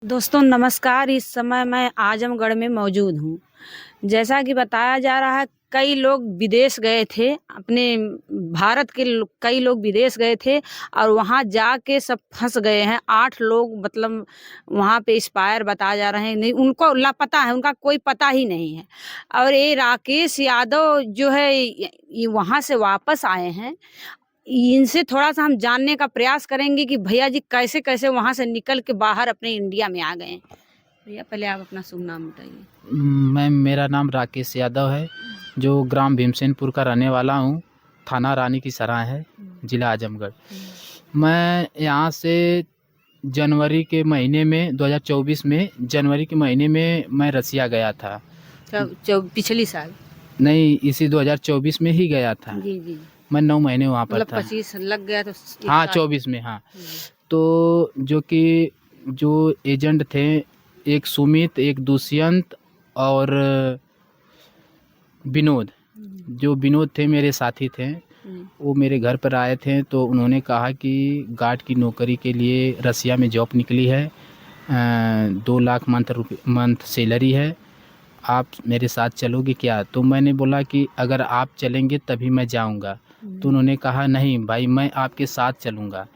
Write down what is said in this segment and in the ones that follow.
दोस्तों नमस्कार। इस समय मैं आजमगढ़ में मौजूद हूँ। जैसा कि बताया जा रहा है, कई लोग विदेश गए थे, अपने भारत के कई लोग विदेश गए थे और वहाँ जाके सब फंस गए हैं। 8 लोग मतलब वहाँ पे एक्सपायर बताए जा रहे हैं, नहीं उनको लापता है, उनका कोई पता ही नहीं है। और ये राकेश यादव जो है ये वहाँ से वापस आए हैं। इनसे थोड़ा-सा हम जानने का प्रयास करेंगे कि भैया जी कैसे-कैसे वहाँ से निकल के बाहर अपने इंडिया में आ गए। भैया पहले आप अपना शुभ नाम बताइए। मेरा नाम राकेश यादव है, जो ग्राम भीमसेनपुर का रहने वाला हूँ। थाना रानी की सराय है, ज़िला आजमगढ़। मैं यहाँ से जनवरी के महीने में 2024 में जनवरी के महीने में मैं रसिया गया था। पिछली साल? नहीं, इसी 2024 में ही गया था। जी, जी। मैं 9 महीने वहाँ पर मतलब था। 25 लग गया तो हाँ, 24 में हाँ। तो जो एजेंट थे, एक सुमित, एक दुष्यंत और विनोद। जो विनोद थे मेरे साथी थे, वो मेरे घर पर आए थे। तो उन्होंने कहा कि गार्ड की नौकरी के लिए रसिया में जॉब निकली है, 2 लाख मंथ सैलरी है, आप मेरे साथ चलोगे क्या? तो मैंने बोला कि अगर आप चलेंगे तभी मैं जाऊंगा। तो उन्होंने कहा नहीं भाई, मैं आपके साथ चलूँगा।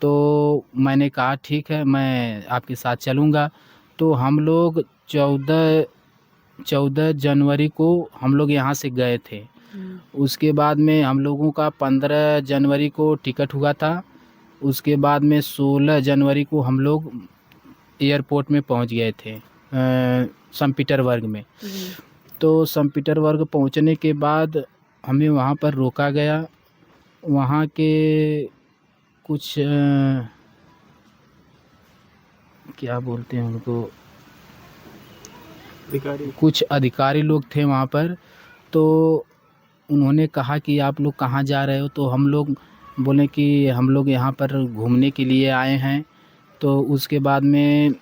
तो मैंने कहा ठीक है, मैं आपके साथ चलूँगा। तो हम लोग 14 जनवरी को हम लोग यहाँ से गए थे। उसके बाद में हम लोगों का 15 जनवरी को टिकट हुआ था। उसके बाद में 16 जनवरी को हम लोग एयरपोर्ट में पहुँच गए थे, संत पीटर्सबर्ग में। तो संत पीटर्सबर्ग पहुँचने के बाद हमें वहाँ पर रोका गया। वहाँ के कुछ क्या बोलते हैं उनको, कुछ अधिकारी लोग थे वहाँ पर। तो उन्होंने कहा कि आप लोग कहाँ जा रहे हो? तो हम लोग बोले कि हम लोग यहाँ पर घूमने के लिए आए हैं। तो उसके बाद में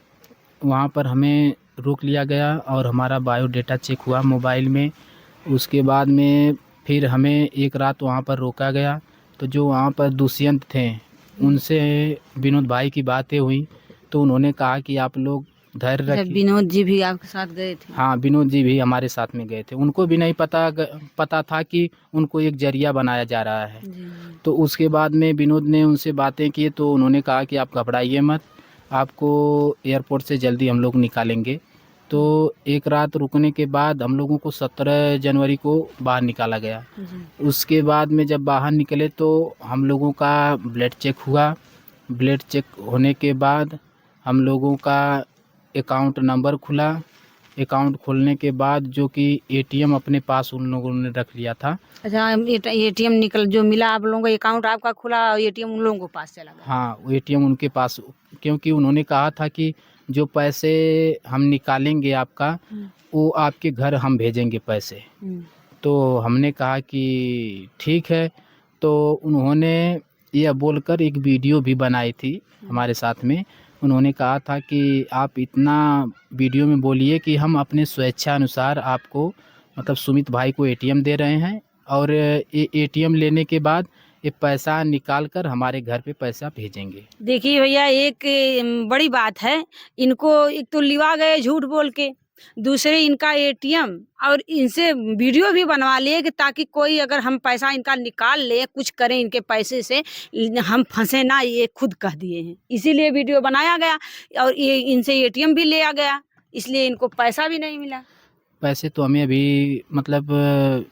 वहाँ पर हमें रोक लिया गया और हमारा बायोडाटा चेक हुआ मोबाइल में। उसके बाद में फिर हमें एक रात वहाँ पर रोका गया। तो जो वहाँ पर दुष्यंत थे, उनसे विनोद भाई की बातें हुई। तो उन्होंने कहा कि आप लोग धैर्य रखिए। विनोद जी भी आपके साथ गए थे? हाँ, विनोद जी भी हमारे साथ में गए थे। उनको भी नहीं पता था कि उनको एक जरिया बनाया जा रहा है। तो उसके बाद में विनोद ने उनसे बातें की। तो उन्होंने कहा कि आप घबराइए मत, आपको एयरपोर्ट से जल्दी हम लोग निकालेंगे। तो एक रात रुकने के बाद हम लोगों को 17 जनवरी को बाहर निकाला गया। उसके बाद में जब बाहर निकले तो हम लोगों का ब्लड चेक हुआ। ब्लड चेक होने के बाद हम लोगों का अकाउंट नंबर खुला। अकाउंट खोलने के बाद जो कि एटीएम अपने पास उन लोगों ने रख लिया था। अच्छा, एटीएम निकल जो मिला आप लोगों को, अकाउंट आपका खुला और एटीएम उन लोगों के पास चला गया? हाँ, वो एटीएम उनके पास, क्योंकि उन्होंने कहा था कि जो पैसे हम निकालेंगे आपका, वो आपके घर हम भेजेंगे पैसे। तो हमने कहा कि ठीक है। तो उन्होंने यह बोलकर एक वीडियो भी बनाई थी हमारे साथ में। उन्होंने कहा था कि आप इतना वीडियो में बोलिए कि हम अपने स्वेच्छा अनुसार आपको, मतलब सुमित भाई को एटीएम दे रहे हैं और ये एटीएम लेने के बाद ये पैसा निकाल कर हमारे घर पे पैसा भेजेंगे। देखिए भैया, एक बड़ी बात है। इनको एक तो लिवा गए झूठ बोल के, दूसरे इनका एटीएम, और इनसे वीडियो भी बनवा लिए कि ताकि कोई अगर हम पैसा इनका निकाल ले, कुछ करें इनके पैसे से, हम फंसे ना, ये खुद कह दिए हैं। इसीलिए वीडियो बनाया गया और ये इनसे एटीएम भी लिया गया, इसलिए इनको पैसा भी नहीं मिला। पैसे तो हमें अभी मतलब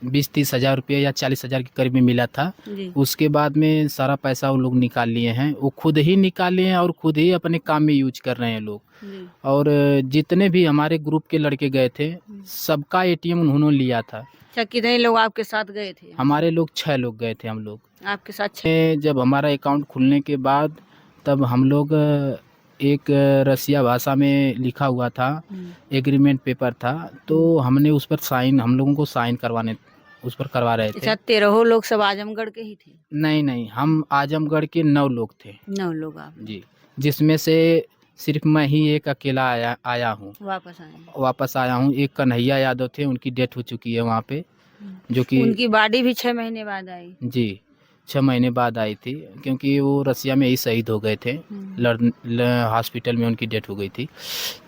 20-30 हज़ार रुपये या 40 हज़ार के करीब में मिला था। उसके बाद में सारा पैसा वो लोग निकाल लिए हैं। वो खुद ही निकाल लिए हैं और खुद ही अपने काम में यूज कर रहे हैं लोग। और जितने भी हमारे ग्रुप के लड़के गए थे, सबका एटीएम उन्होंने लिया था। अच्छा, कितने लोग आपके साथ गए थे? हमारे लोग 6 लोग गए थे। हम लोग आपके साथ 6? जब हमारा अकाउंट खुलने के बाद तब हम लोग एक रसिया भाषा में लिखा हुआ था, एग्रीमेंट पेपर था। तो हमने उस पर साइन, हम लोगों को साइन उस पर करवा रहे थे। अच्छा, 13 लोग सब आजमगढ़ के ही थे? नहीं, हम आजमगढ़ के 9 लोग थे। 9 लोग आप? जी, जिसमें से सिर्फ मैं ही एक अकेला आया हूँ। वापस आया हूँ। एक कन्हैया यादव थे, उनकी डेथ हो चुकी है वहाँ पे, जो कि उनकी बॉडी भी 6 महीने बाद आई। जी, 6 महीने बाद आई थी, क्योंकि वो रसिया में ही शहीद हो गए थे। हॉस्पिटल में उनकी डेथ हो गई थी।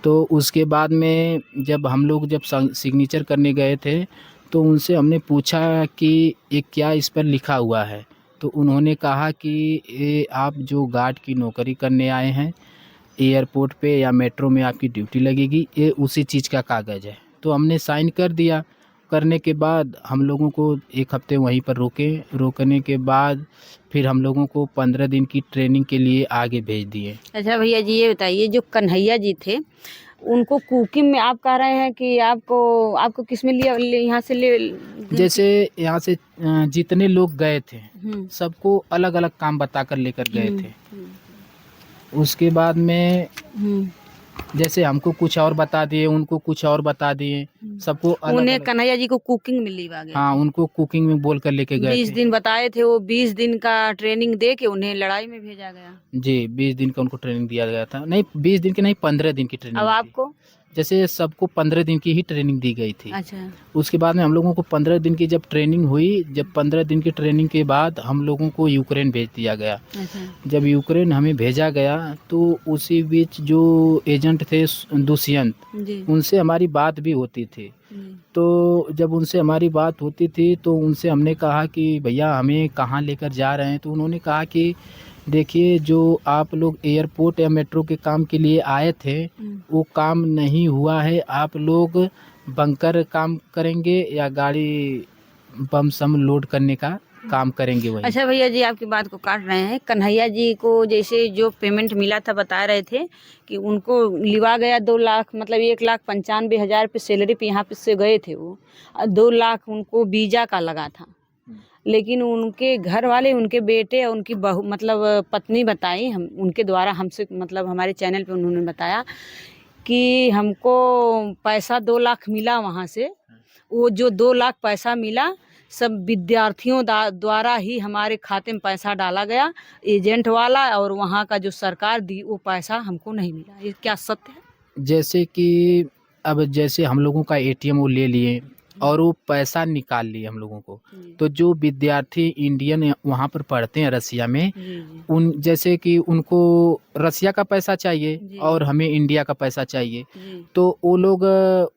तो उसके बाद में जब हम लोग जब सिग्नेचर करने गए थे तो उनसे हमने पूछा कि ये क्या इस पर लिखा हुआ है। तो उन्होंने कहा कि ये आप जो गार्ड की नौकरी करने आए हैं एयरपोर्ट पे या मेट्रो में आपकी ड्यूटी लगेगी, ये उसी चीज़ का कागज़ है। तो हमने साइन कर दिया। करने के बाद हम लोगों को 1 हफ्ते वहीं पर रोकने के बाद फिर हम लोगों को 15 दिन की ट्रेनिंग के लिए आगे भेज दिए। अच्छा भैया जी, ये बताइए जो कन्हैया जी थे उनको कुकिंग में आप कह रहे हैं कि आपको किस में लिया यहाँ से ले जैसे यहाँ से जितने लोग गए थे सबको अलग अलग काम बताकर लेकर गए थे। उसके बाद में जैसे हमको कुछ और बता दिए, उनको कुछ और बता दिए, सबको उन्हें कन्हैया जी को कुकिंग में लिवा गया। हाँ, उनको कुकिंग में बोल कर लेके गए 20 थे। दिन बताए थे, वो 20 दिन का ट्रेनिंग दे के उन्हें लड़ाई में भेजा गया। जी, 20 दिन का उनको ट्रेनिंग दिया गया था। नहीं 20 दिन की नहीं, 15 दिन की ट्रेनिंग। अब आपको जैसे सबको 15 दिन की ही ट्रेनिंग दी गई थी। अच्छा। उसके बाद में हम लोगों को 15 दिन की जब ट्रेनिंग हुई, जब 15 दिन की ट्रेनिंग के बाद हम लोगों को यूक्रेन भेज दिया गया। अच्छा। जब यूक्रेन हमें भेजा गया तो उसी बीच जो एजेंट थे दुष्यंत, उनसे हमारी बात भी होती थी। तो जब उनसे हमारी बात होती थी तो उनसे हमने कहा कि भैया हमें कहाँ लेकर जा रहे हैं। तो उन्होंने कहा कि देखिए, जो आप लोग एयरपोर्ट या मेट्रो के काम के लिए आए थे वो काम नहीं हुआ है। आप लोग बंकर काम करेंगे या गाड़ी बम सम लोड करने का काम करेंगे वही। अच्छा भैया जी, आपकी बात को काट रहे हैं। कन्हैया जी को जैसे जो पेमेंट मिला था बता रहे थे कि उनको लिवा गया 2 लाख, मतलब 1,95,000 पे सैलरी पे यहाँ पे से गए थे वो। 2 लाख उनको वीजा का लगा था। लेकिन उनके घर वाले, उनके बेटे और उनकी बहू मतलब पत्नी बताई, हम उनके द्वारा हमसे मतलब हमारे चैनल पे उन्होंने बताया कि हमको पैसा 2 लाख मिला वहाँ से। वो जो 2 लाख पैसा मिला सब विद्यार्थियों द्वारा ही हमारे खाते में पैसा डाला गया, एजेंट वाला, और वहाँ का जो सरकार दी वो पैसा हमको नहीं मिला। ये क्या सत्य है? जैसे कि अब जैसे हम लोगों का एटीएम वो ले लिए और वो पैसा निकाल लिए हम लोगों को। तो जो विद्यार्थी इंडियन वहाँ पर पढ़ते हैं रसिया में, उन जैसे कि उनको रसिया का पैसा चाहिए और हमें इंडिया का पैसा चाहिए, तो वो लोग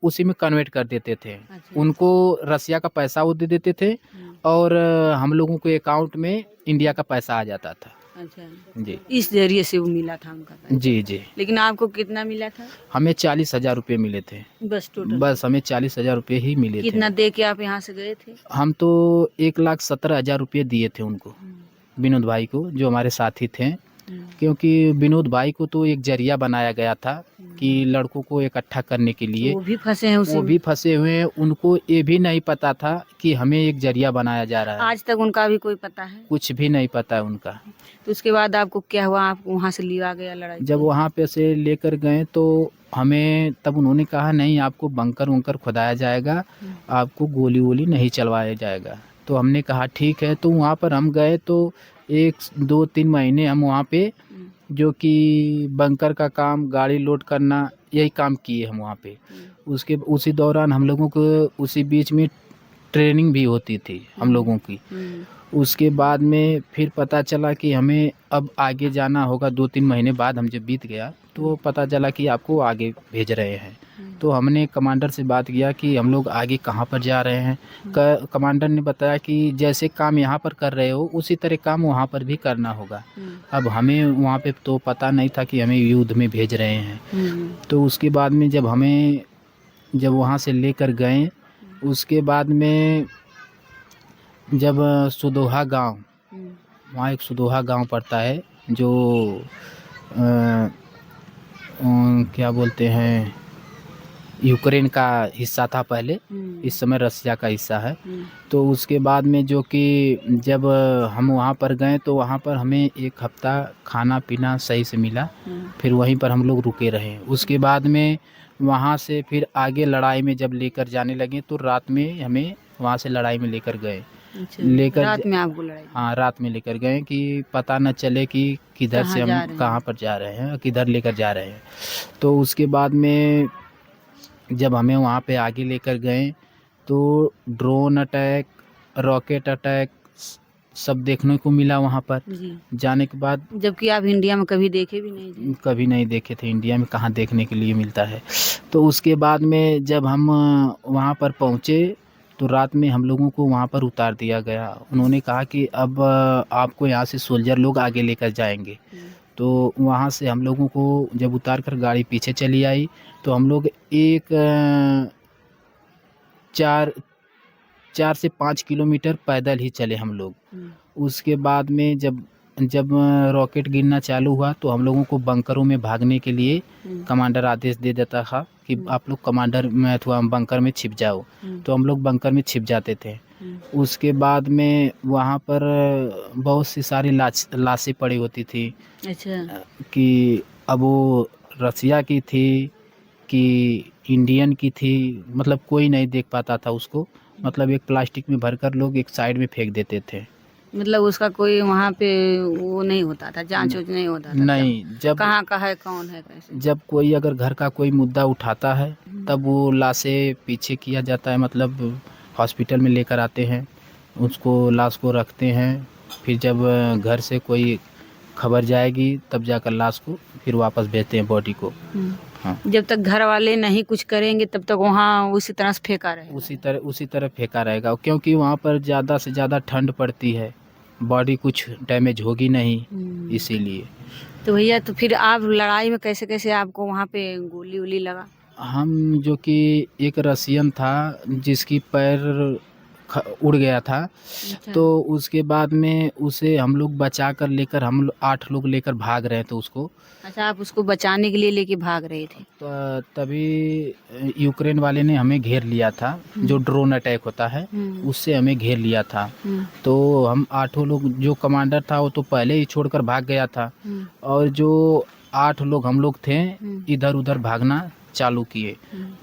उसी में कन्वर्ट कर देते थे। उनको रसिया का पैसा वो दे देते थे और हम लोगों को अकाउंट में इंडिया का पैसा आ जाता था। अच्छा जी, इस जरिए से वो मिला था उनका पैसा। जी जी। लेकिन आपको कितना मिला था? हमें 40,000 रुपये मिले थे। बस टोटल? बस हमें 40,000 रुपये ही मिले थे। कितना दे के आप यहाँ से गए थे? हम तो 1,17,000 रुपये दिए थे उनको, विनोद भाई को, जो हमारे साथी थे। क्योंकि विनोद भाई को तो एक जरिया बनाया गया था कि लड़कों को इकट्ठा करने के लिए। वो भी फंसे हैं उसी वो भी फंसे हुए हैं। उनको ये भी नहीं पता था कि हमें एक जरिया बनाया जा रहा है। आज तक उनका भी कोई पता है? कुछ भी नहीं पता है उनका। तो उसके बाद आपको क्या हुआ? आपको वहाँ से लिया गया लड़ाई? जब वहाँ पे से लेकर गए तो हमें तब उन्होंने कहा नहीं, आपको बंकर वंकर खुदाया जाएगा, आपको गोली वोली नहीं चलवाया जाएगा। तो हमने कहा ठीक है। तो वहाँ पर हम गए तो 1-2-3 महीने हम वहाँ पे जो कि बंकर का काम, गाड़ी लोड करना, यही काम किए हम वहाँ पे। उसी दौरान हम लोगों को उसी बीच में ट्रेनिंग भी होती थी हम लोगों की। उसके बाद में फिर पता चला कि हमें अब आगे जाना होगा। 2-3 महीने बाद हम जब बीत गया तो पता चला कि आपको आगे भेज रहे हैं। तो हमने कमांडर से बात किया कि हम लोग आगे कहाँ पर जा रहे हैं। कमांडर ने बताया कि जैसे काम यहाँ पर कर रहे हो उसी तरह काम वहाँ पर भी करना होगा। अब हमें वहाँ पे तो पता नहीं था कि हमें युद्ध में भेज रहे हैं। तो उसके बाद में जब वहाँ से लेकर गए, उसके बाद में जब सुदोहा गांव, वहाँ एक सुदोहा गांव पड़ता है जो क्या बोलते हैं, यूक्रेन का हिस्सा था पहले, इस समय रसिया का हिस्सा है। तो उसके बाद में जो कि जब हम वहाँ पर गए तो वहाँ पर हमें 1 हफ्ता खाना पीना सही से मिला। फिर वहीं पर हम लोग रुके रहे। उसके बाद में वहाँ से फिर आगे लड़ाई में जब लेकर जाने लगे तो रात में हमें वहाँ से लड़ाई में लेकर गए। रात में आपको लड़ाई? हाँ, रात में लेकर गए कि पता न चले कि किधर से हम कहाँ पर जा रहे हैं, किधर लेकर जा रहे हैं। तो उसके बाद में जब हमें वहाँ पे आगे लेकर गए तो ड्रोन अटैक, रॉकेट अटैक, सब देखने को मिला वहाँ पर। जी। जाने के बाद जबकि आप इंडिया में कभी देखे भी नहीं थे। कभी नहीं देखे थे, इंडिया में कहाँ देखने के लिए मिलता है। तो उसके बाद में जब हम वहाँ पर पहुँचे तो रात में हम लोगों को वहाँ पर उतार दिया गया। उन्होंने कहा कि अब आपको यहाँ से सोल्जर लोग आगे लेकर जाएंगे। तो वहाँ से हम लोगों को जब उतार कर गाड़ी पीछे चली आई तो हम लोग एक 4 से 5 किलोमीटर पैदल ही चले हम लोग। उसके बाद में जब जब रॉकेट गिरना चालू हुआ तो हम लोगों को बंकरों में भागने के लिए कमांडर आदेश दे देता था कि आप लोग कमांडर में अथवा बंकर में छिप जाओ। तो हम लोग बंकर में छिप जाते थे। उसके बाद में वहाँ पर बहुत सी सारी लाशें पड़ी होती थी। अच्छा। कि अब वो रसिया की थी कि इंडियन की थी, मतलब कोई नहीं देख पाता था उसको। मतलब एक प्लास्टिक में भरकर लोग एक साइड में फेंक देते थे। मतलब उसका कोई वहाँ पे वो नहीं होता था, जांच उच नहीं होता था? नहीं, जब कहाँ का है, कौन है, कैसे? जब कोई अगर घर का कोई मुद्दा उठाता है तब वो लाशें पीछे किया जाता है, मतलब हॉस्पिटल में लेकर आते हैं, उसको लाश को रखते हैं। फिर जब घर से कोई खबर जाएगी तब जाकर लाश को फिर वापस भेजते हैं बॉडी को। हाँ, जब तक घर वाले नहीं कुछ करेंगे तब तक वहाँ उसी तरह से फेंका रहेगा। उसी तरह फेंका रहेगा, क्योंकि वहाँ पर ज़्यादा से ज़्यादा ठंड पड़ती है, बॉडी कुछ डैमेज होगी नहीं, इसीलिए। तो भैया, तो फिर आप लड़ाई में कैसे कैसे आपको वहाँ पे गोली वोली लगा? हम जो कि एक रसियन था जिसकी पैर उड़ गया था। अच्छा। तो उसके बाद में उसे हम लोग बचा कर लेकर 8 लोग लेकर भाग रहे थे उसको। अच्छा, आप उसको बचाने के लिए लेके भाग रहे थे? तो तभी यूक्रेन वाले ने हमें घेर लिया था, जो ड्रोन अटैक होता है उससे हमें घेर लिया था। तो हम 8 लोग, जो कमांडर था वो तो पहले ही छोड़कर भाग गया था, और जो 8 लोग हम लोग थे इधर उधर भागना चालू किए।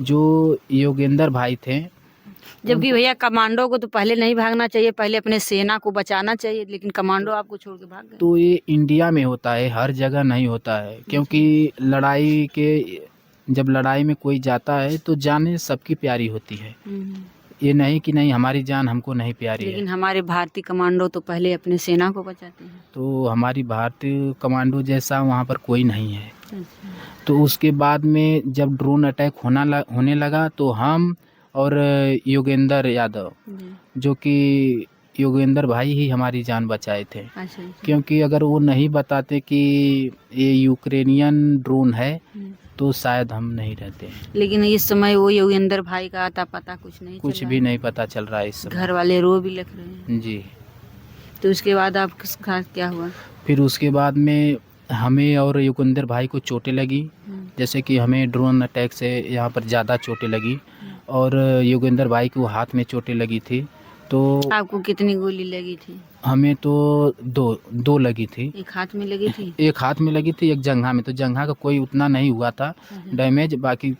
जो योगेंद्र भाई थे, जबकि भैया कमांडो को तो पहले नहीं भागना चाहिए, पहले अपने सेना को बचाना चाहिए, लेकिन कमांडो आपको छोड़ के भाग गए। तो ये इंडिया में होता है, हर जगह नहीं होता है। क्योंकि जब लड़ाई में कोई जाता है तो जाने सबकी प्यारी होती है। ये नहीं कि नहीं हमारी जान हमको नहीं प्यारी है। लेकिन हमारे भारतीय कमांडो तो पहले अपने सेना को बचाते हैं। तो हमारी भारतीय कमांडो जैसा वहाँ पर कोई नहीं है। तो उसके बाद में जब ड्रोन अटैक होने लगा तो हम और योगेंद्र यादव, जो कि योगेंद्र भाई ही हमारी जान बचाए थे। अच्छा। क्योंकि अगर वो नहीं बताते कि ये यूक्रेनियन ड्रोन है तो शायद हम नहीं रहते। लेकिन इस समय वो योगेंद्र भाई का आता पता कुछ नहीं पता चल रहा है इस समय। घर वाले रो भी लग रहे हैं जी। तो उसके बाद आपका क्या हुआ? फिर उसके बाद में हमें और योगेंद्र भाई को चोटें लगी। जैसे कि हमें ड्रोन अटैक से यहाँ पर ज़्यादा चोटें लगी, और योगेंद्र भाई को हाथ में चोटें लगी थी। तो आपको कितनी गोली लगी थी? हमें तो दो लगी थी। एक हाथ में लगी थी? एक हाथ में लगी थी, एक जंघा में। तो जंघा का कोई उतना नहीं हुआ था डैमेज, बाकी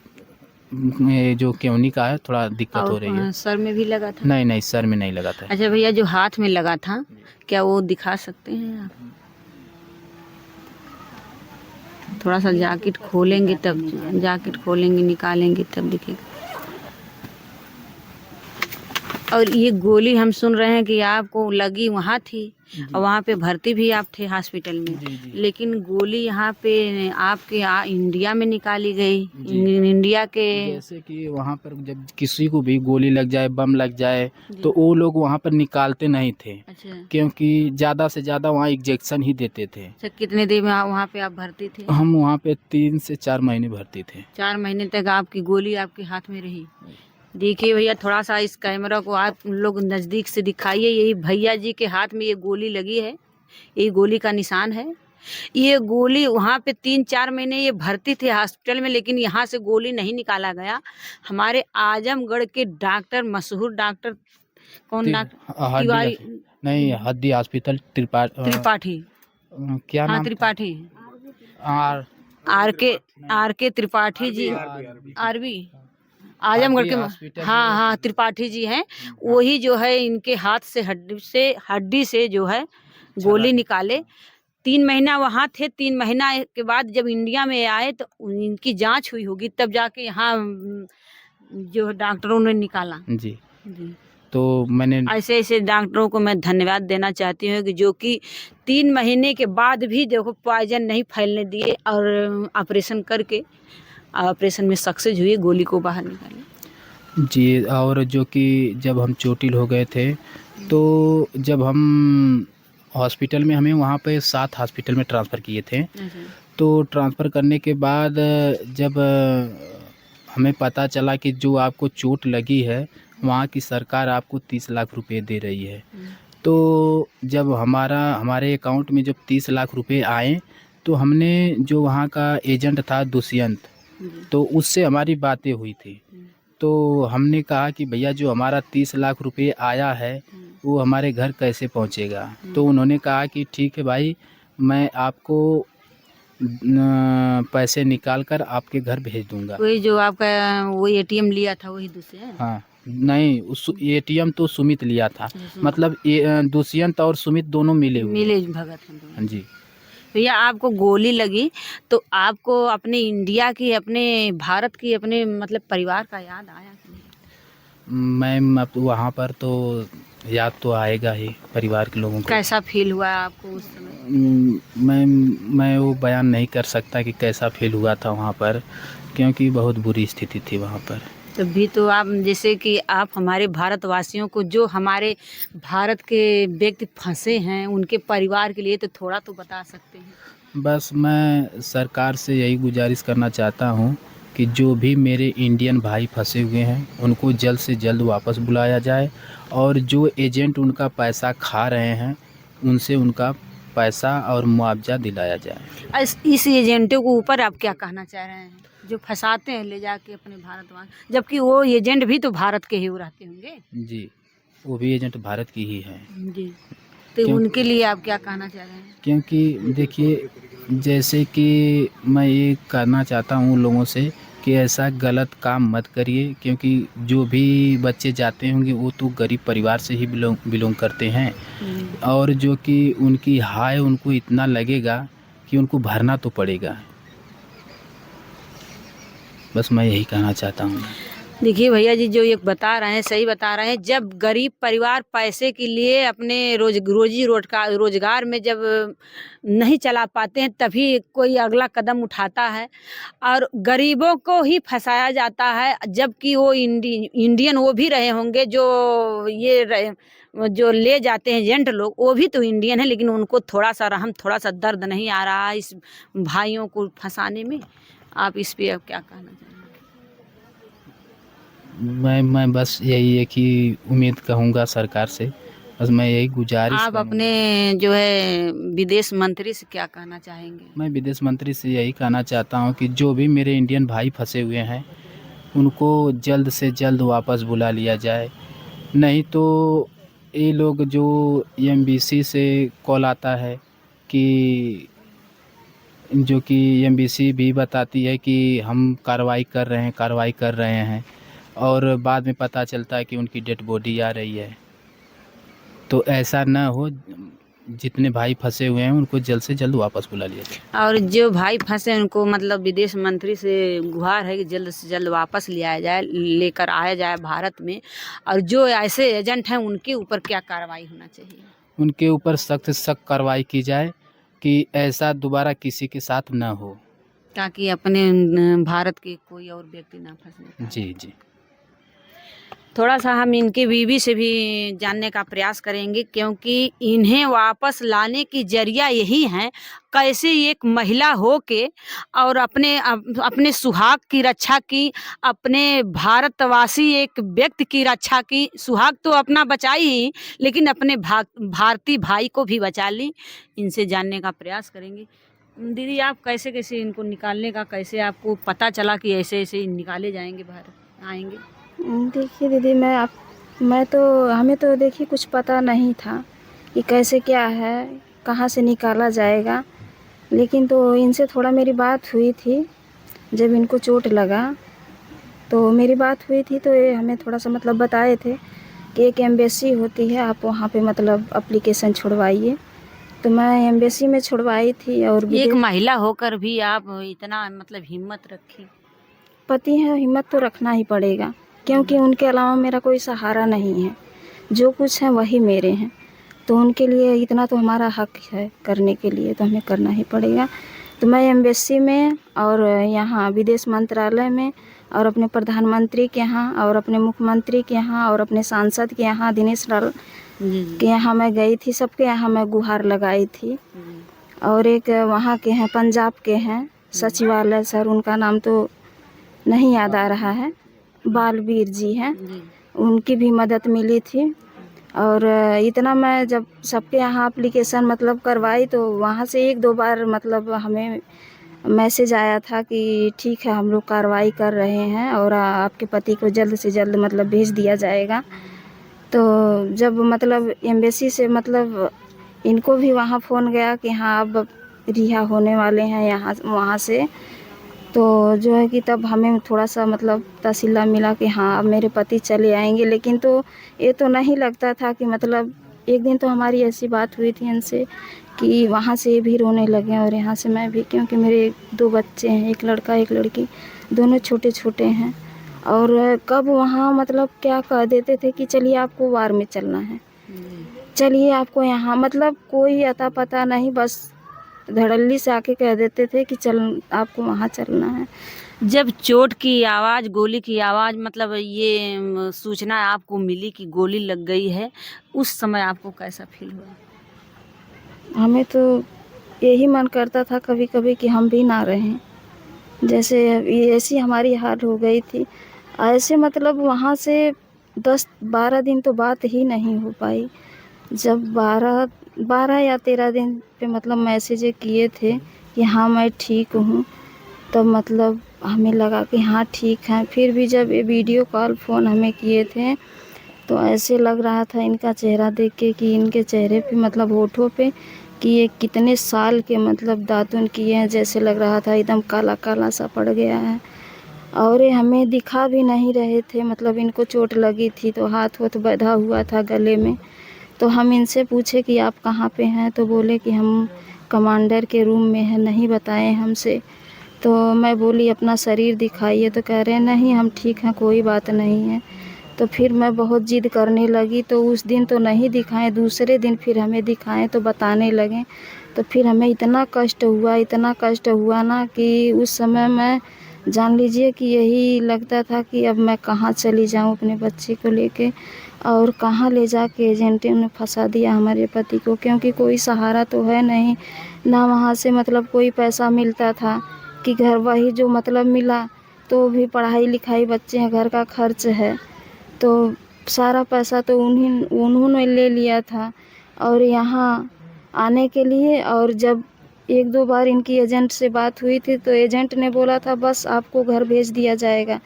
जो केवनी का है थोड़ा दिक्कत हो रही है। सर में भी लगा था? नहीं, सर में नहीं लगा था। अच्छा भैया, जो हाथ में लगा था क्या वो दिखा सकते हैं आप? थोड़ा सा जैकेट खोलेंगे निकालेंगे तब दिखेगा। और ये गोली हम सुन रहे हैं कि आपको लगी वहाँ थी, और वहाँ पे भर्ती भी आप थे हॉस्पिटल में। जी। लेकिन गोली यहाँ पे आपके इंडिया में निकाली गई। इंडिया के जैसे कि वहाँ पर जब किसी को भी गोली लग जाए, बम लग जाए, तो वो लोग वहाँ पर निकालते नहीं थे। अच्छा। क्योंकि ज़्यादा से ज़्यादा वहाँ इंजेक्शन ही देते थे। अच्छा, कितने देर में वहाँ पे आप भर्ती थे? हम वहाँ पे 3 से 4 महीने भर्ती थे। 4 महीने तक आपकी गोली आपके हाथ में रही। देखिए भैया, थोड़ा सा इस कैमरा को आप लोग नज़दीक से दिखाइए। यही भैया जी के हाथ में ये गोली लगी है, यही गोली का निशान है। ये गोली वहाँ पे 3-4 महीने ये भर्ती थे हॉस्पिटल में, लेकिन यहाँ से गोली नहीं निकाला गया। हमारे आजमगढ़ के डॉक्टर, मशहूर डॉक्टर, कौन डॉक्टर? तिवारी नहीं, हड्डी हॉस्पिटल त्रिपाठी। क्या नाम? त्रिपाठी, आर के त्रिपाठी जी, आरवी आजमगढ़ के। हाँ, त्रिपाठी जी हैं। वही जो है इनके हाथ से हड्डी से जो है गोली निकाले। 3 महीना वहाँ थे। 3 महीना के बाद जब इंडिया में आए तो इनकी जांच हुई होगी, तब जाके यहाँ जो डॉक्टरों ने निकाला। जी। तो मैंने ऐसे ऐसे डॉक्टरों को मैं धन्यवाद देना चाहती हूँ कि जो कि 3 महीने के बाद भी देखो पॉइजन नहीं फैलने दिए और ऑपरेशन करके ऑपरेशन में सक्सेस हुई, गोली को बाहर निकाले। जी, और जो कि जब हम चोटिल हो गए थे, तो जब हम हॉस्पिटल में, हमें वहाँ पे 7 हॉस्पिटल में ट्रांसफ़र किए थे। तो ट्रांसफ़र करने के बाद जब हमें पता चला कि जो आपको चोट लगी है, वहाँ की सरकार आपको 30 लाख रुपए दे रही है। तो जब हमारे अकाउंट में जब 30 लाख रुपए आए, तो हमने जो वहाँ का एजेंट था दुष्यंत, तो उससे हमारी बातें हुई थी। तो हमने कहा कि भैया जो हमारा 30 लाख रुपए आया है वो हमारे घर कैसे पहुंचेगा। तो उन्होंने कहा कि ठीक है भाई, मैं आपको पैसे निकाल कर आपके घर भेज दूंगा। वही जो आपका वो एटीएम लिया था वही दूसरे? हाँ, नहीं, उस एटीएम तो सुमित लिया था, मतलब दुष्यंत और सुमित दोनों मिले हुए मिले भगत हैं हाँ दोनों। जी। भैया आपको गोली लगी तो आपको अपने इंडिया की, अपने भारत की, अपने मतलब परिवार का याद आया कि नहीं? मैम अब वहाँ पर तो याद तो आएगा ही परिवार के लोगों को। कैसा फील हुआ आपको उस समय? मैं वो बयान नहीं कर सकता कि कैसा फील हुआ था वहाँ पर, क्योंकि बहुत बुरी स्थिति थी वहाँ पर। तभी तो आप, जैसे कि आप हमारे भारतवासियों को, जो हमारे भारत के व्यक्ति फंसे हैं उनके परिवार के लिए तो थोड़ा तो बता सकते हैं। बस मैं सरकार से यही गुजारिश करना चाहता हूँ कि जो भी मेरे इंडियन भाई फंसे हुए हैं उनको जल्द से जल्द वापस बुलाया जाए, और जो एजेंट उनका पैसा खा रहे हैं उनसे उनका पैसा और मुआवजा दिलाया जाए। इस एजेंटों के ऊपर आप क्या कहना चाह रहे हैं, जो फंसाते हैं ले जाके अपने भारतवासी, जबकि वो एजेंट भी तो भारत के ही रहते होंगे? जी, वो भी एजेंट भारत की ही है। जी, तो उनके लिए आप क्या कहना चाह रहे हैं? क्योंकि देखिए, जैसे कि मैं ये कहना चाहता हूँ लोगों से कि ऐसा गलत काम मत करिए, क्योंकि जो भी बच्चे जाते होंगे वो तो गरीब परिवार से ही बिलोंग करते हैं, और जो कि उनकी हाय उनको इतना लगेगा कि उनको भरना तो पड़ेगा। बस मैं यही कहना चाहता हूँ। देखिए भैया जी, जो ये बता रहे हैं सही बता रहे हैं। जब गरीब परिवार पैसे के लिए अपने रोजगार में जब नहीं चला पाते हैं, तभी कोई अगला कदम उठाता है और गरीबों को ही फंसाया जाता है, जबकि वो इंडियन वो भी रहे होंगे जो ले जाते हैं एजेंट लोग, वो भी तो इंडियन है, लेकिन उनको थोड़ा सा रहम, थोड़ा सा दर्द नहीं आ रहा है इस भाइयों को फंसाने में। आप इस पे अब क्या कहना चाहेंगे? मैं बस यही है कि उम्मीद कहूँगा सरकार से, बस मैं यही गुजारिश आप करूँगा। अपने जो है विदेश मंत्री से क्या कहना चाहेंगे? मैं विदेश मंत्री से यही कहना चाहता हूँ कि जो भी मेरे इंडियन भाई फंसे हुए हैं उनको जल्द से जल्द वापस बुला लिया जाए, नहीं तो ये लोग जो एमबीसी से कॉल आता है कि जो कि एमबीसी भी बताती है कि हम कार्रवाई कर रहे हैं, और बाद में पता चलता है कि उनकी डेड बॉडी आ रही है। तो ऐसा ना हो, जितने भाई फंसे हुए हैं उनको जल्द से जल्द वापस बुला लिया जाए। और जो भाई फंसे उनको मतलब विदेश मंत्री से गुहार है कि जल्द से जल्द वापस लिया जाए, लेकर आया जाए भारत में। और जो ऐसे एजेंट हैं उनके ऊपर क्या कार्रवाई होना चाहिए? उनके ऊपर सख्त से सख्त कार्रवाई की जाए कि ऐसा दोबारा किसी के साथ ना हो, ताकि अपने भारत के कोई और व्यक्ति ना फंसने पाए। जी जी। थोड़ा सा हम इनके बीवी से भी जानने का प्रयास करेंगे, क्योंकि इन्हें वापस लाने की जरिया यही है। कैसे एक महिला हो के और अपने सुहाग की रक्षा की, अपने भारतवासी एक व्यक्ति की रक्षा की। सुहाग तो अपना बचाई ही, लेकिन अपने भारतीय भाई को भी बचा ली। इनसे जानने का प्रयास करेंगे। दीदी, आप कैसे कैसे इनको निकालने का, कैसे आपको पता चला कि ऐसे ऐसे निकाले जाएंगे, भारत आएंगे? देखिए दीदी, हमें तो देखिए कुछ पता नहीं था कि कैसे क्या है, कहाँ से निकाला जाएगा। लेकिन तो इनसे थोड़ा मेरी बात हुई थी, जब इनको चोट लगा तो मेरी बात हुई थी, तो ये हमें थोड़ा सा मतलब बताए थे कि एक एम्बेसी होती है, आप वहाँ पे मतलब एप्लीकेशन छुड़वाइए। तो मैं एम्बेसी में छुड़वाई थी। और एक महिला होकर भी आप इतना मतलब हिम्मत रखी? पति है, हिम्मत तो रखना ही पड़ेगा, क्योंकि उनके अलावा मेरा कोई सहारा नहीं है। जो कुछ है वही मेरे हैं। तो उनके लिए इतना तो हमारा हक है करने के लिए, तो हमें करना ही पड़ेगा। तो मैं एम्बेसी में और यहाँ विदेश मंत्रालय में और अपने प्रधानमंत्री के यहाँ और अपने मुख्यमंत्री के यहाँ और अपने सांसद के यहाँ दिनेश लाल के यहाँ मैं गई थी। सबके यहाँ मैं गुहार लगाई थी। और एक वहाँ के हैं, पंजाब के हैं सचिवालय सर, उनका नाम तो नहीं याद आ रहा है, बालवीर जी हैं, उनकी भी मदद मिली थी। और इतना मैं जब सबके यहाँ एप्लीकेशन मतलब करवाई तो वहाँ से 1-2 बार मतलब हमें मैसेज आया था कि ठीक है हम लोग कार्रवाई कर रहे हैं और आपके पति को जल्द से जल्द मतलब भेज दिया जाएगा। तो जब मतलब एम्बेसी से मतलब इनको भी वहाँ फ़ोन गया कि हाँ अब रिहा होने वाले हैं यहाँ वहाँ से, तो जो है कि तब हमें थोड़ा सा मतलब तसल्ली मिला कि हाँ अब मेरे पति चले आएंगे। लेकिन तो ये तो नहीं लगता था कि मतलब एक दिन तो हमारी ऐसी बात हुई थी इनसे कि वहाँ से ये भी रोने लगे और यहाँ से मैं भी, क्योंकि मेरे 2 बच्चे हैं, एक लड़का एक लड़की, दोनों छोटे छोटे हैं। और कब वहाँ मतलब क्या कह देते थे कि चलिए आपको वार में चलना है, चलिए आपको यहाँ, मतलब कोई अता पता नहीं, बस धड़ल्ली से आके कह देते थे कि चल आपको वहाँ चलना है। जब चोट की आवाज़, गोली की आवाज़, मतलब ये सूचना आपको मिली कि गोली लग गई है, उस समय आपको कैसा फील हुआ? हमें तो यही मन करता था कभी कभी कि हम भी ना रहें, जैसे ऐसी हमारी हाल हो गई थी। ऐसे मतलब वहाँ से 10-12 दिन तो बात ही नहीं हो पाई। जब 12 या 13 दिन पे मतलब मैसेज किए थे कि हाँ मैं ठीक हूँ, तब मतलब हमें लगा कि हाँ ठीक है। फिर भी जब ये वीडियो कॉल फ़ोन हमें किए थे तो ऐसे लग रहा था इनका चेहरा देख के कि इनके चेहरे पे मतलब होठों पे कि ये कितने साल के मतलब दातुन किए हैं, जैसे लग रहा था एकदम काला काला सा पड़ गया है। और ये हमें दिखा भी नहीं रहे थे, मतलब इनको चोट लगी थी तो हाथ बंधा हुआ था गले में। तो हम इनसे पूछे कि आप कहाँ पे हैं, तो बोले कि हम कमांडर के रूम में हैं, नहीं बताएं हमसे। तो मैं बोली अपना शरीर दिखाइए, तो कह रहे हैं नहीं हम ठीक हैं, कोई बात नहीं है। तो फिर मैं बहुत ज़िद करने लगी, तो उस दिन तो नहीं दिखाएं, दूसरे दिन फिर हमें दिखाएं तो बताने लगे। तो फिर हमें इतना कष्ट हुआ ना कि उस समय मैं जान लीजिए कि यही लगता था कि अब मैं कहाँ चली जाऊँ अपने बच्चे को लेके, और कहाँ ले जाके एजेंटों ने फंसा दिया हमारे पति को, क्योंकि कोई सहारा तो है नहीं ना, वहाँ से मतलब कोई पैसा मिलता था कि घर, वही जो मतलब मिला तो भी पढ़ाई लिखाई, बच्चे हैं, घर का खर्च है, तो सारा पैसा तो उन्होंने ले लिया था। और यहाँ आने के लिए, और जब 1-2 बार इनकी एजेंट से बात हुई थी तो एजेंट ने बोला था बस आपको घर भेज दिया जाएगा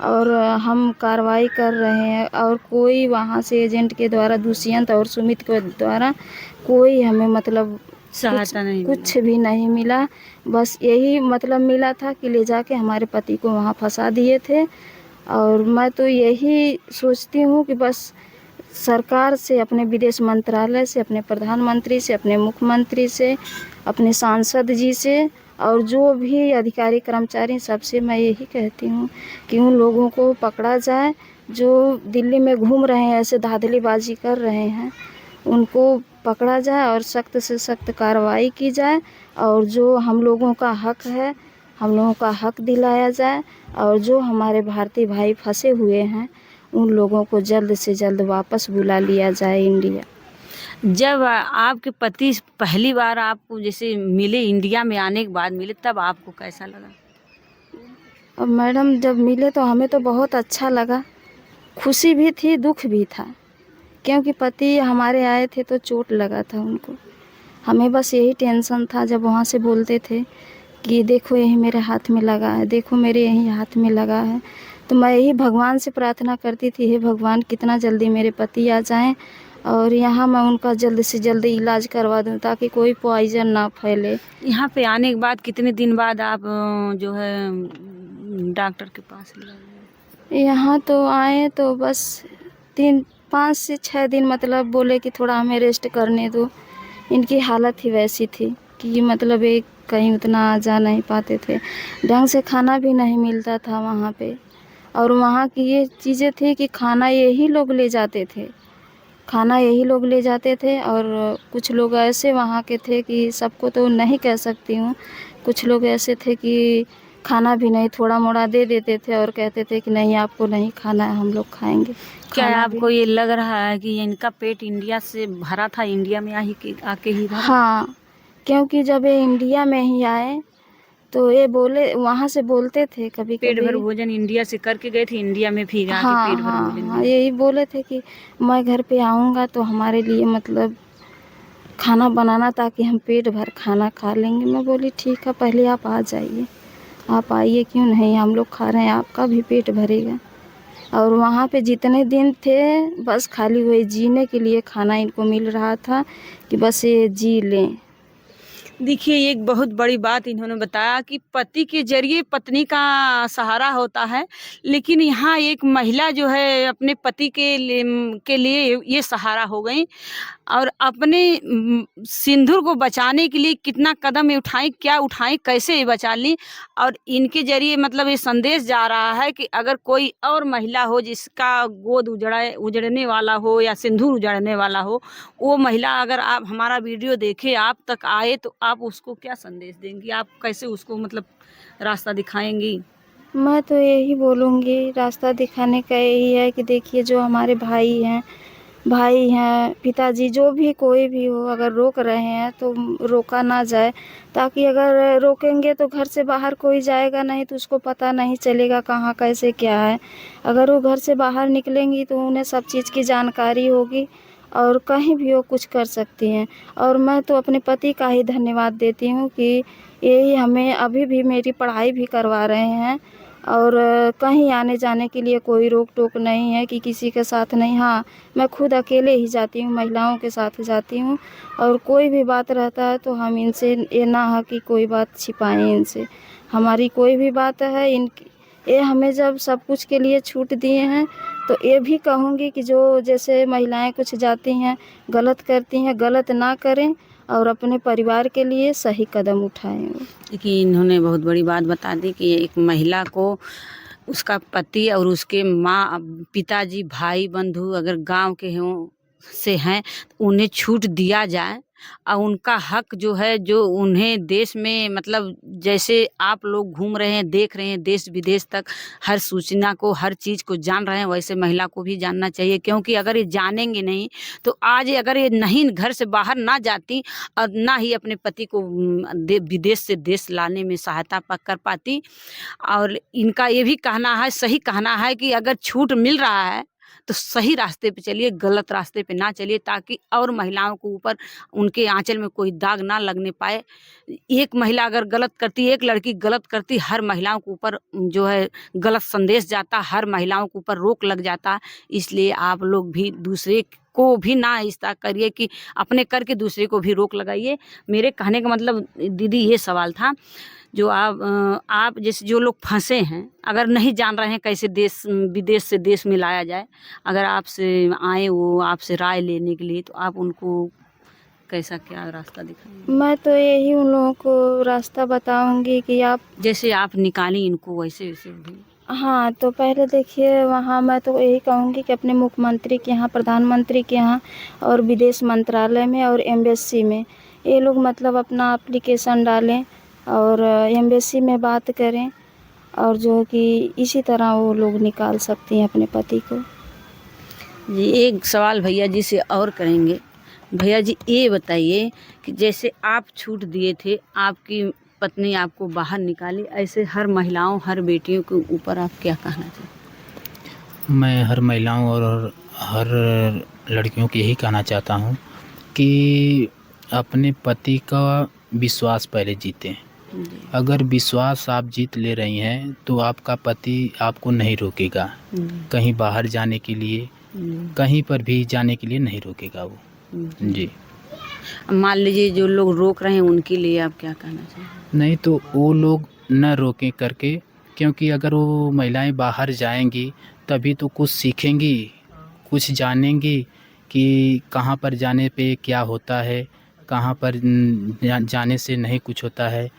और हम कार्रवाई कर रहे हैं। और कोई वहाँ से एजेंट के द्वारा, दुष्यंत और सुमित के द्वारा कोई हमें मतलब सहायता नहीं कुछ भी नहीं मिला। बस यही मतलब मिला था कि ले जाके हमारे पति को वहाँ फंसा दिए थे। और मैं तो यही सोचती हूँ कि बस सरकार से, अपने विदेश मंत्रालय से, अपने प्रधानमंत्री से, अपने मुख्यमंत्री से, अपने सांसद जी से और जो भी अधिकारी कर्मचारी, सबसे मैं यही कहती हूँ कि उन लोगों को पकड़ा जाए जो दिल्ली में घूम रहे हैं, ऐसे धांधलीबाजी कर रहे हैं, उनको पकड़ा जाए और सख्त से सख्त कार्रवाई की जाए। और जो हम लोगों का हक है, हम लोगों का हक दिलाया जाए। और जो हमारे भारतीय भाई फंसे हुए हैं उन लोगों को जल्द से जल्द वापस बुला लिया जाए इंडिया। जब आपके पति पहली बार आपको जैसे मिले, इंडिया में आने के बाद मिले, तब आपको कैसा लगा? अब मैडम जब मिले तो हमें तो बहुत अच्छा लगा, खुशी भी थी, दुख भी था, क्योंकि पति हमारे आए थे तो चोट लगा था उनको। हमें बस यही टेंशन था, जब वहाँ से बोलते थे कि देखो यही मेरे हाथ में लगा है, देखो मेरे यही हाथ में लगा है, तो मैं यही भगवान से प्रार्थना करती थी, हे भगवान कितना जल्दी मेरे पति आ जाएं और यहाँ मैं उनका जल्द से जल्द इलाज करवा दूँ ताकि कोई पॉइजन ना फैले। यहाँ पे आने के बाद कितने दिन बाद आप जो है डॉक्टर के पास ले गए? यहाँ तो आए तो बस 5 से 6 दिन मतलब बोले कि थोड़ा हमें रेस्ट करने दो। इनकी हालत ही वैसी थी कि मतलब एक कहीं उतना जा नहीं पाते थे, ढंग से खाना भी नहीं मिलता था वहाँ पे। और वहाँ की ये चीज़ें थी कि खाना यही लोग ले जाते थे, खाना यही लोग ले जाते थे। और कुछ लोग ऐसे वहाँ के थे कि सबको तो नहीं कह सकती हूँ, कुछ लोग ऐसे थे कि खाना भी नहीं, थोड़ा मोड़ा दे देते थे और कहते थे कि नहीं आपको नहीं खाना है, हम लोग खाएंगे। क्या खाना भी आपको ये लग रहा है कि इनका पेट इंडिया से भरा था, इंडिया में आके ही भरा? हाँ, क्योंकि जब ये इंडिया में ही आए तो ये बोले, वहाँ से बोलते थे कभी पेट भर कभी। भोजन इंडिया से करके गए थे, इंडिया में फिर आके हाँ पेट भर हाँ भोजन हाँ, दिया। यही बोले थे कि मैं घर पे आऊँगा तो हमारे लिए मतलब खाना बनाना ताकि हम पेट भर खाना खा लेंगे। मैं बोली ठीक है, पहले आप आ जाइए, आप आइए, क्यों नहीं, हम लोग खा रहे हैं, आपका भी पेट भरेगा। और वहाँ पे जितने दिन थे बस खाली वही जीने के लिए खाना इनको मिल रहा था कि बस ये जी लें। देखिए, एक बहुत बड़ी बात इन्होंने बताया कि पति के जरिए पत्नी का सहारा होता है, लेकिन यहाँ एक महिला जो है अपने पति के लिए ये सहारा हो गई और अपने सिंदूर को बचाने के लिए कितना कदम ये उठाई, क्या उठाई, कैसे ये बचा ली। और इनके जरिए मतलब ये संदेश जा रहा है कि अगर कोई और महिला हो जिसका गोद उजड़ने वाला हो या सिंदूर उजड़ने वाला हो, वो महिला अगर आप हमारा वीडियो देखे, आप तक आए, तो आप उसको क्या संदेश देंगी? आप कैसे उसको मतलब रास्ता दिखाएंगी? मैं तो यही बोलूँगी, रास्ता दिखाने का यही है कि देखिए जो हमारे भाई हैं, पिताजी, जो भी कोई भी हो, अगर रोक रहे हैं तो रोका ना जाए, ताकि अगर रोकेंगे तो घर से बाहर कोई जाएगा नहीं तो उसको पता नहीं चलेगा कहाँ कैसे क्या है। अगर वो घर से बाहर निकलेंगी तो उन्हें सब चीज़ की जानकारी होगी और कहीं भी वो कुछ कर सकती हैं। और मैं तो अपने पति का ही धन्यवाद देती हूँ कि यही हमें अभी भी मेरी पढ़ाई भी करवा रहे हैं और कहीं आने जाने के लिए कोई रोक टोक नहीं है कि किसी के साथ नहीं। हाँ, मैं खुद अकेले ही जाती हूँ, महिलाओं के साथ जाती हूँ और कोई भी बात रहता है तो हम इनसे ये ना है कि कोई बात छिपाएं इनसे। हमारी कोई भी बात है, इनकी ये हमें जब सब कुछ के लिए छूट दिए हैं तो ये भी कहूँगी कि जो जैसे महिलाएं कुछ जाती हैं, गलत करती हैं, गलत ना करें और अपने परिवार के लिए सही कदम उठाएं। देखिए, इन्होंने बहुत बड़ी बात बता दी कि एक महिला को उसका पति और उसके माँ, पिताजी, भाई, बंधु अगर गांव के हों से हैं तो उन्हें छूट दिया जाए और उनका हक जो है, जो उन्हें देश में मतलब जैसे आप लोग घूम रहे हैं, देख रहे हैं, देश विदेश तक हर सूचना को, हर चीज़ को जान रहे हैं, वैसे महिला को भी जानना चाहिए। क्योंकि अगर ये जानेंगे नहीं तो आज अगर ये नहीं घर से बाहर ना जाती और ना ही अपने पति को विदेश से देश लाने में सहायता कर पाती। और इनका ये भी कहना है, सही कहना है कि अगर छूट मिल रहा है तो सही रास्ते पे चलिए, गलत रास्ते पे ना चलिए, ताकि और महिलाओं को ऊपर उनके आंचल में कोई दाग ना लगने पाए। एक महिला अगर गलत करती, एक लड़की गलत करती, हर महिलाओं के ऊपर जो है गलत संदेश जाता, हर महिलाओं के ऊपर रोक लग जाता। इसलिए आप लोग भी दूसरे को भी ना इस तरह करिए कि अपने करके दूसरे को भी रोक लगाइए। मेरे कहने का मतलब दीदी ये सवाल था, जो आप जैसे जो लोग फंसे हैं, अगर नहीं जान रहे हैं कैसे देश विदेश से देश में लाया जाए, अगर आपसे आए वो आपसे राय लेने के लिए, तो आप उनको कैसा क्या रास्ता दिखाएंगे? मैं तो यही उन लोगों को रास्ता बताऊंगी कि आप जैसे आप निकाली इनको वैसे वैसे भी। हाँ, तो पहले देखिए वहाँ मैं तो यही कहूँगी कि अपने मुख्यमंत्री के यहाँ, प्रधानमंत्री के यहाँ और विदेश मंत्रालय में और एम्बेसी में ये लोग मतलब अपना एप्लीकेशन डालें और एम्बेसी में बात करें और जो है कि इसी तरह वो लोग निकाल सकती हैं अपने पति को। जी, एक सवाल भैया जी से और करेंगे। भैया जी ये बताइए कि जैसे आप छूट दिए थे, आपकी पत्नी आपको बाहर निकाली, ऐसे हर महिलाओं, हर बेटियों के ऊपर आप क्या कहना चाहते? मैं हर महिलाओं और हर लड़कियों को यही कहना चाहता हूँ कि अपने पति का विश्वास पहले जीतें। अगर विश्वास आप जीत ले रही हैं तो आपका पति आपको नहीं रोकेगा, कहीं बाहर जाने के लिए, कहीं पर भी जाने के लिए नहीं रोकेगा वो। जी, मान लीजिए जो लोग रोक रहे हैं उनके लिए आप क्या कहना चाहेंगे? नहीं तो वो लोग न रोकें करके, क्योंकि अगर वो महिलाएं बाहर जाएंगी तभी तो कुछ सीखेंगी, कुछ जानेंगी कि कहाँ पर जाने पे क्या होता है, कहाँ पर जाने से नहीं कुछ होता है,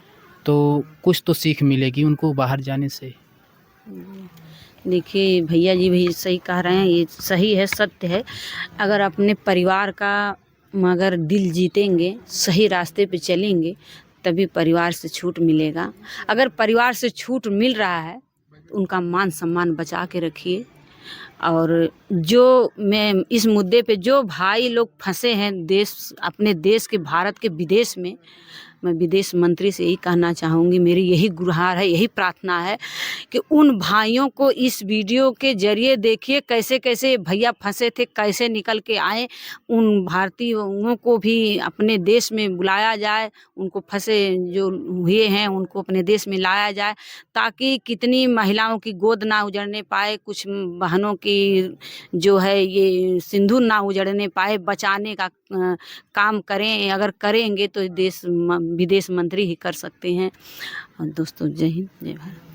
तो कुछ तो सीख मिलेगी उनको बाहर जाने से। देखिए भैया जी भी सही कह रहे हैं, ये सही है, सत्य है। अगर अपने परिवार का मगर दिल जीतेंगे, सही रास्ते पे चलेंगे, तभी परिवार से छूट मिलेगा। अगर परिवार से छूट मिल रहा है तो उनका मान सम्मान बचा के रखिए। और जो मैं इस मुद्दे पे जो भाई लोग फंसे हैं अपने देश के, भारत के विदेश में, मैं विदेश मंत्री से यही कहना चाहूँगी, मेरी यही गुहार है, यही प्रार्थना है कि उन भाइयों को इस वीडियो के जरिए देखिए कैसे कैसे भैया फंसे थे, कैसे निकल के आए। उन भारतीयों को भी अपने देश में बुलाया जाए, उनको फंसे जो हुए हैं उनको अपने देश में लाया जाए, ताकि कितनी महिलाओं की गोद ना उजड़ने पाए, कुछ बहनों की जो है ये सिंदूर ना उजड़ने पाए, बचाने का काम करें। अगर करेंगे तो विदेश मंत्री ही कर सकते हैं। और दोस्तों, जय हिंद, जय भारत।